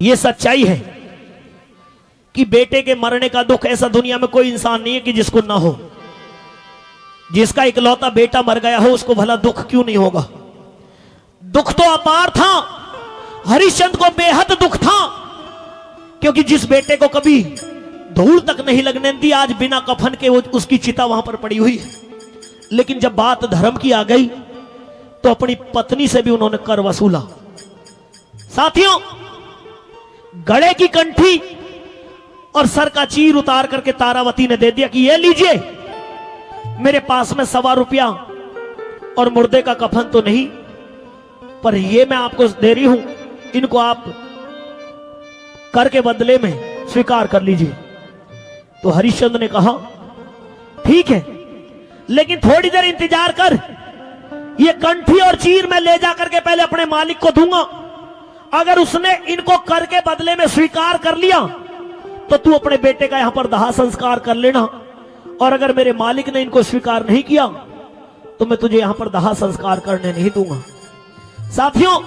ये सच्चाई है कि बेटे के मरने का दुख ऐसा दुनिया में कोई इंसान नहीं है कि जिसको ना हो। जिसका इकलौता बेटा मर गया हो उसको भला दुख क्यों नहीं होगा। दुख तो अपार था, हरिश्चंद्र को बेहद दुख था, क्योंकि जिस बेटे को कभी धूल तक नहीं लगने दी, आज बिना कफन के उसकी चिता वहां पर पड़ी हुई है। लेकिन जब बात धर्म की आ गई तो अपनी पत्नी से भी उन्होंने कर वसूला। साथियों, गले की कंठी और सर का चीर उतार करके तारावती ने दे दिया कि ये लीजिए, मेरे पास में 1.25 रुपया और मुर्दे का कफन तो नहीं, पर ये मैं आपको दे रही हूं, इनको आप कर के बदले में स्वीकार कर लीजिए। तो हरिश्चंद्र ने कहा ठीक है, लेकिन थोड़ी देर इंतजार कर, ये कंठी और चीर मैं ले जाकर के पहले अपने मालिक को दूंगा। अगर उसने इनको कर के बदले में स्वीकार कर लिया तो तू अपने बेटे का यहां पर दाह संस्कार कर लेना, और अगर मेरे मालिक ने इनको स्वीकार नहीं किया तो मैं तुझे यहां पर दाह संस्कार करने नहीं दूंगा। साथियों,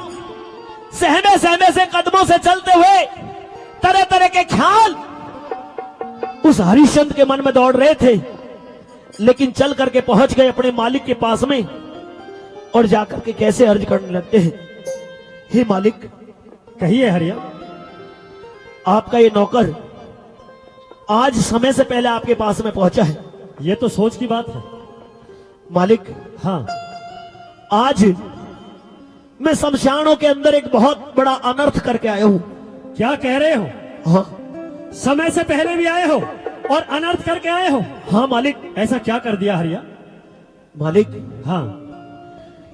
सहमे सहमे से कदमों से चलते हुए तरह तरह के ख्याल उस हरिश्चंद्र के मन में दौड़ रहे थे, लेकिन चल करके पहुंच गए अपने मालिक के पास में और जाकर के कैसे अर्ज करने लगते हैं, हे मालिक। कहिए हरिया। आपका ये नौकर आज समय से पहले आपके पास में पहुंचा है। ये तो सोच की बात है मालिक। हाँ, आज मैं शमशानों के अंदर एक बहुत बड़ा अनर्थ करके आया हूं। क्या कह रहे हो? हाँ, समय से पहले भी आए हो और अनर्थ करके आए हो? हाँ मालिक। ऐसा क्या कर दिया हरिया? मालिक, हाँ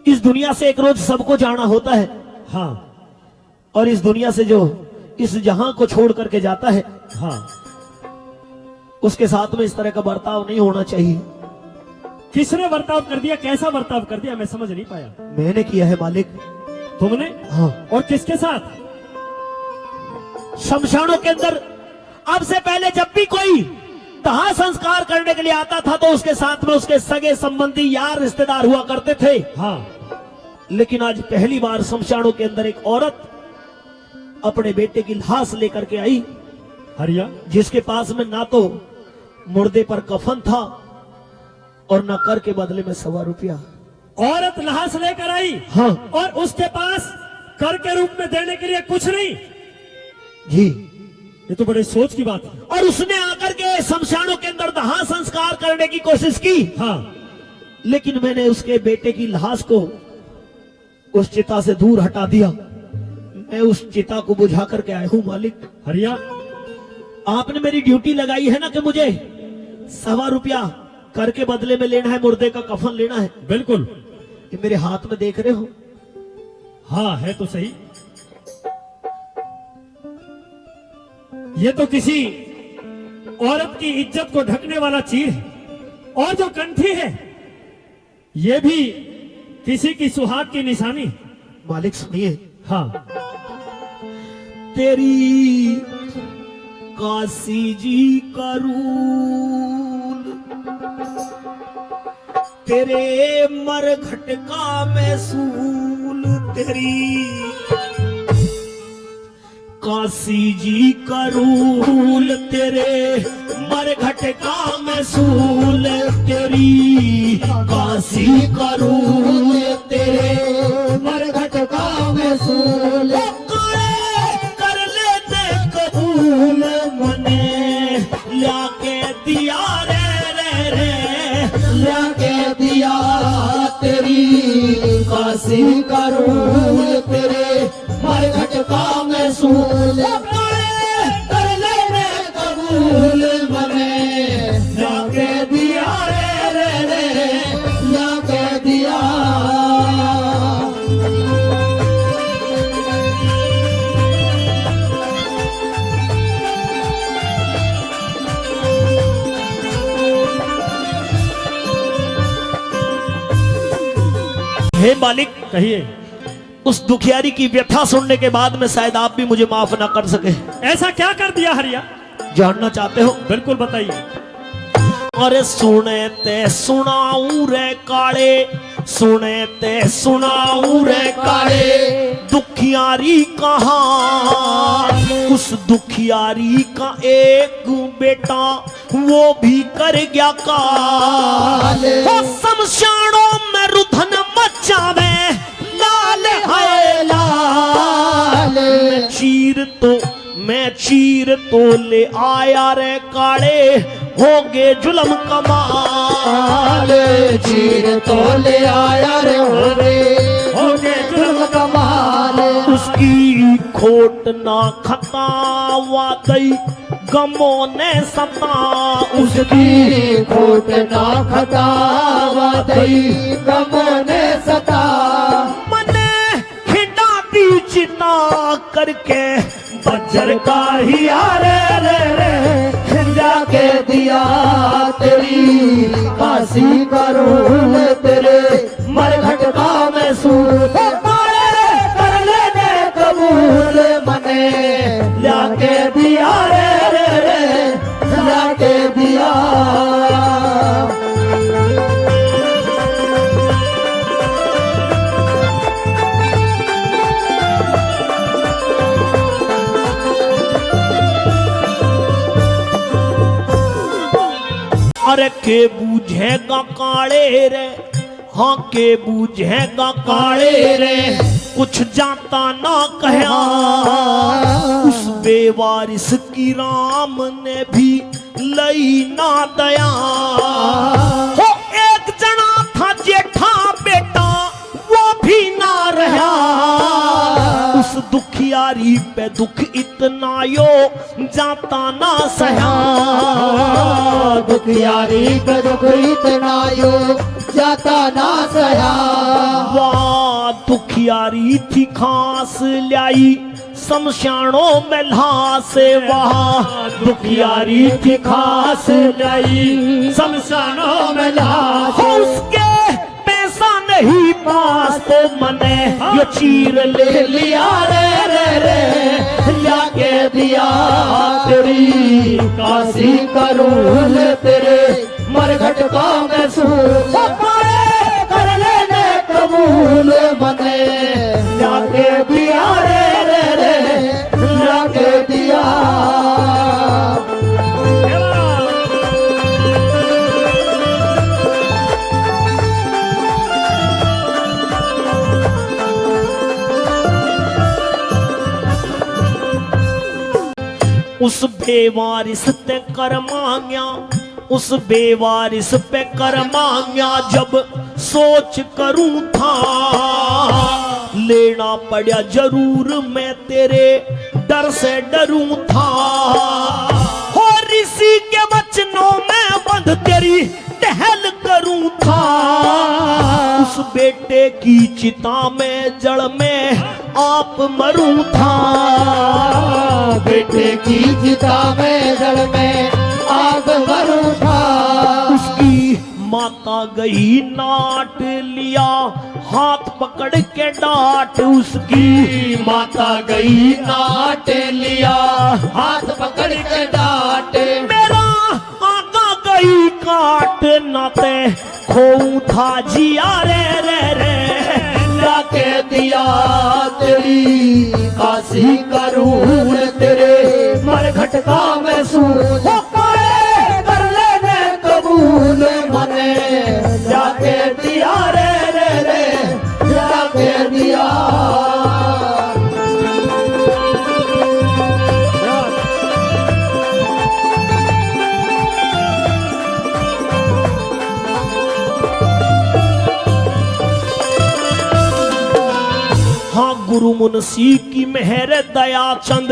इस दुनिया से एक रोज सबको जाना होता है, हाँ और इस दुनिया से जो इस जहां को छोड़ करके जाता है, हाँ, उसके साथ में इस तरह का बर्ताव नहीं होना चाहिए। किसने बर्ताव कर दिया? कैसा बर्ताव कर दिया? मैं समझ नहीं पाया। मैंने किया है मालिक। तुमने? हाँ। और किसके साथ? शमशानों के अंदर अब से पहले जब भी कोई दाह संस्कार करने के लिए आता था तो उसके साथ में उसके सगे संबंधी, यार, रिश्तेदार हुआ करते थे। हाँ। लेकिन आज पहली बार शमशानों के अंदर एक औरत अपने बेटे की लाश लेकर के आई, हरिया, जिसके पास में ना तो मुर्दे पर कफन था और ना कर के बदले में 1.25 रुपया। औरत लाश लेकर आई। हाँ। और उसके पास कर के रूप में देने के लिए कुछ नहीं। जी, ये तो बड़े सोच की बात है। और उसने आकर के शमशानों के अंदर दाह संस्कार करने की कोशिश की। हाँ। लेकिन मैंने उसके बेटे की लाश को उस चिता से दूर हटा दिया। मैं उस चिता को बुझा करके आया हूं मालिक। हरिया, आपने मेरी ड्यूटी लगाई है ना कि मुझे 1.25 रुपया कर के बदले में लेना है, मुर्दे का कफन लेना है। बिल्कुल। ये मेरे हाथ में देख रहे हो। हाँ, है तो सही। ये तो किसी औरत की इज्जत को ढकने वाला चीर है, और जो कंठी है ये भी किसी की सुहाग की निशानी। मालिक सुनिए। हाँ। तेरी काशी जी करूल, तेरे मरघट का मैसूल, तेरी काशी जी करूल, तेरे मरघट का मैसूल, तेरी काशी करूल, तेरे मरघट का मैसूल, कर लेते कबूल, मने लाके दिया रे लाके दिया, तेरी काशी करूल, तेरे मरघट का मैसूल, कर लेने कबूल, मने लाके दिया रे लाके दिया। हे मालिक, कहिए। उस दुखियारी की व्यथा सुनने के बाद में शायद आप भी मुझे माफ ना कर सके। ऐसा क्या कर दिया हरिया? जानना चाहते हो? बिल्कुल बताइए। अरे सुने ते सुनाऊं रे काले, सुने ते सुनाऊं रे काले, दुखियारी कहानी, उस दुखियारी का एक बेटा वो भी कर गया काल। वो शमशानों में रुधन मचावे लाल है लाल। मैं चीर तो ले आया रे काले हो गे जुल्म कमाल। चीर तो ले आया रे हो गे जुल्म कमाल। उसकी खोट ना खता वादई गमों ने सता। उसकी खोट ना खता वादई गमों ने सता। मने खिंडा दी चिता करके बज्जर का ही रे रे रे जाके दिया तेरी काशी करूल तेरे मरघट का महसूस कर लेने कबूल मने जाके दिया रे रे रे जाके दिया। अरे के बूझेगा काले रे, हाँ के बूझेगा काले रे, कुछ जाता ना कहा उस बेवारिस की राम ने भी लई ना दया। हो एक जना था जेठा बेटा वो भी ना रहा। उस दुखियारी पे दुख इतना यो जाता ना सहा। दुखियारी पे दुख इतना यो जाता ना सहा। वाह दुखियारी थी खास लाई शमशानों में लाश। वहाँ दुखियारी थी खास लाई शमशानों में लाश। उसके पैसा नहीं पास तो मने ये चीर ले लिया रे रे रे जाके दिया तेरी काशी करूल तेरे मरघट का महसूस कर लेने कबूल मने जाके दिया रे रे रे जाके दिया। उस बेवारिस ते कर मांग्या, उस बेवारिस पे कर मांग्या। जब सोच करूं था लेना पड़ा जरूर मैं तेरे डर से डरूं था। हो ऋषि के वचनों में बंध तेरी टहल करूं था। उस बेटे की चिता में जड़ में आप मरूं था। बेटे की चिता में जड़ में आग मरूं था। उसकी माता गई नाट लिया हाथ पकड़ के डांट। उसकी माता गई नाट लिया हाथ पकड़ के डांट। मेरा आका गई काट नाते खोऊं था जिया रे रे रे जाके दिया तेरी काशी करूल तेरे मरघट का महसूस कर लेने कबूल मने जाके दिया रे रे रे जाके दिया। हाँ गुरु मुंशी की मेहर दया चंद,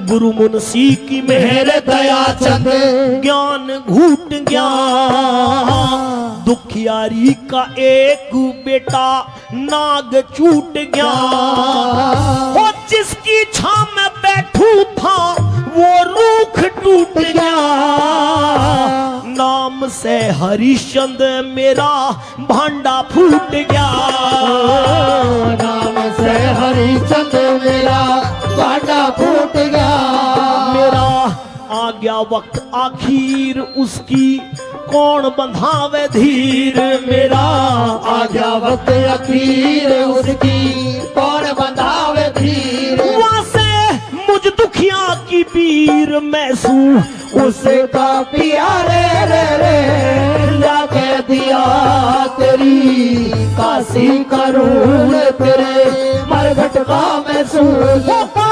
गुरु मुंशी की मेहर दया चंद ज्ञान घूट गया। दुखियारी का एक बेटा नाग छूट गया। वो जिसकी छां में बैठू था वो रूख टूट गया। नाम से हरिश्चंद्र मेरा भांडा फूट गया। नाम से हरिश्चंद्र मेरा भांडा फूट गया। मेरा आ गया वक्त आखिर उसकी कौन बंधावे धीर। मेरा आ गया वक्त आखिर उसकी कौन बंधावे धीर। वहां से मुझ दुख दुखिया की पीर महसूस उसका पिया रे लाके दिया तेरी काशी करूं तेरे मरघट का महसूस